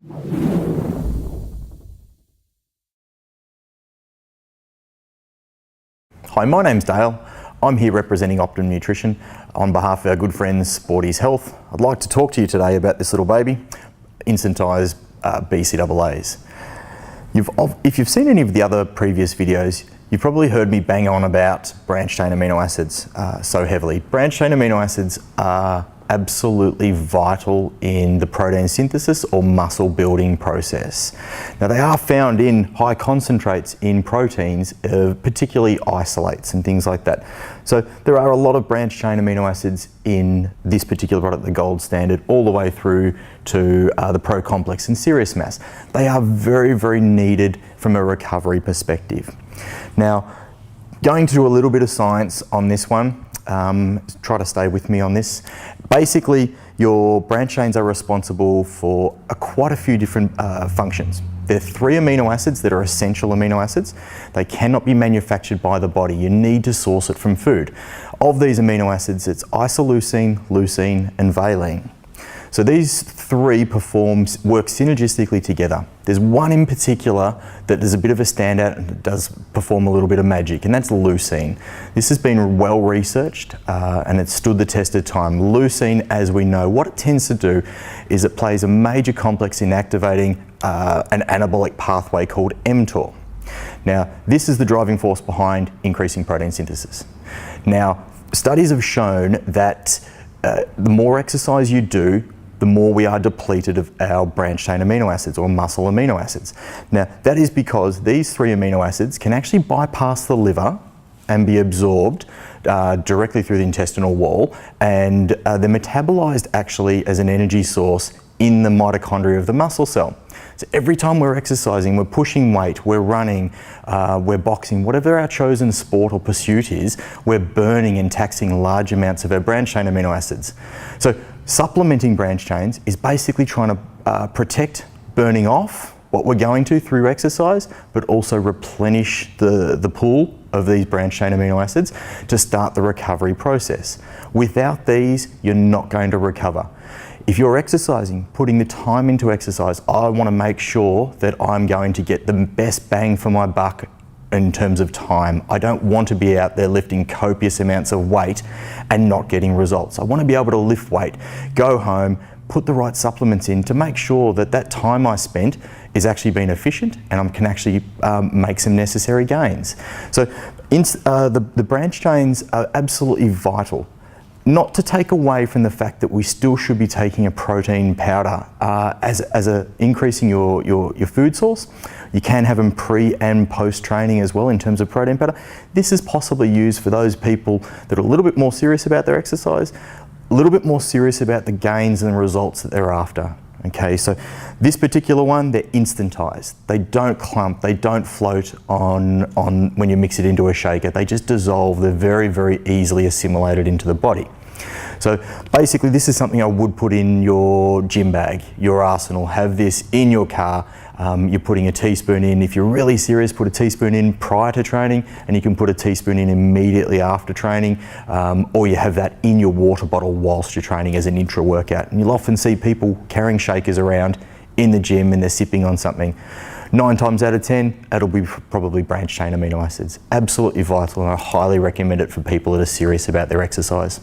Hi, my name's Dale. I'm here representing Optimum Nutrition on behalf of our good friends Sporty's Health. I'd like to talk to you today about this little baby, Instantized BCAAs. If you've seen any of the other previous videos, you've probably heard me bang on about branched chain amino acids so heavily. Branched chain amino acids are absolutely vital in the protein synthesis or muscle building process. Now, they are found in high concentrates in proteins, particularly isolates and things like that. So there are a lot of branched chain amino acids in this particular product, the gold standard, all the way through to the Pro Complex and Serious Mass. They are very, very needed from a recovery perspective. Now, going to do a little bit of science on this one, try to stay with me on this. Basically, your branched chains are responsible for quite a few different functions. There are 3 amino acids that are essential amino acids. They cannot be manufactured by the body. You need to source it from food. Of these amino acids, it's isoleucine, leucine, and valine. So these 3 work synergistically together. There's one in particular that is a bit of a standout and it does perform a little bit of magic, and that's leucine. This has been well researched and it's stood the test of time. Leucine, as we know, what it tends to do is it plays a major complex in activating an anabolic pathway called mTOR. Now, this is the driving force behind increasing protein synthesis. Now, studies have shown that the more exercise you do, the more we are depleted of our branched chain amino acids or muscle amino acids. Now, that is because these 3 amino acids can actually bypass the liver and be absorbed directly through the intestinal wall, and they're metabolized actually as an energy source in the mitochondria of the muscle cell. So every time we're exercising, we're pushing weight, we're running, we're boxing, whatever our chosen sport or pursuit is, we're burning and taxing large amounts of our branched chain amino acids. So supplementing branched chains is basically trying to protect burning off what we're going to through exercise, but also replenish the pool of these branched chain amino acids to start the recovery process. Without these, you're not going to recover. If you're exercising, putting the time into exercise, I want to make sure that I'm going to get the best bang for my buck in terms of time. I don't want to be out there lifting copious amounts of weight and not getting results. I want to be able to lift weight, go home, put the right supplements in to make sure that that time I spent is actually being efficient and I can actually make some necessary gains. So the branched chains are absolutely vital. Not to take away from the fact that we still should be taking a protein powder as increasing your food source. You can have them pre and post training as well in terms of protein powder. This is possibly used for those people that are a little bit more serious about their exercise, a little bit more serious about the gains and results that they're after. Okay, so this particular one, they're instantized. They don't clump, they don't float on when you mix it into a shaker. They just dissolve. They're very, very easily assimilated into the body. So basically, this is something I would put in your gym bag, your arsenal. Have this in your car. You're putting a teaspoon in. If you're really serious, put a teaspoon in prior to training, and you can put a teaspoon in immediately after training, or you have that in your water bottle whilst you're training as an intra-workout. And you'll often see people carrying shakers around in the gym and they're sipping on something. 9 times out of 10, it'll be probably branched chain amino acids. Absolutely vital, and I highly recommend it for people that are serious about their exercise.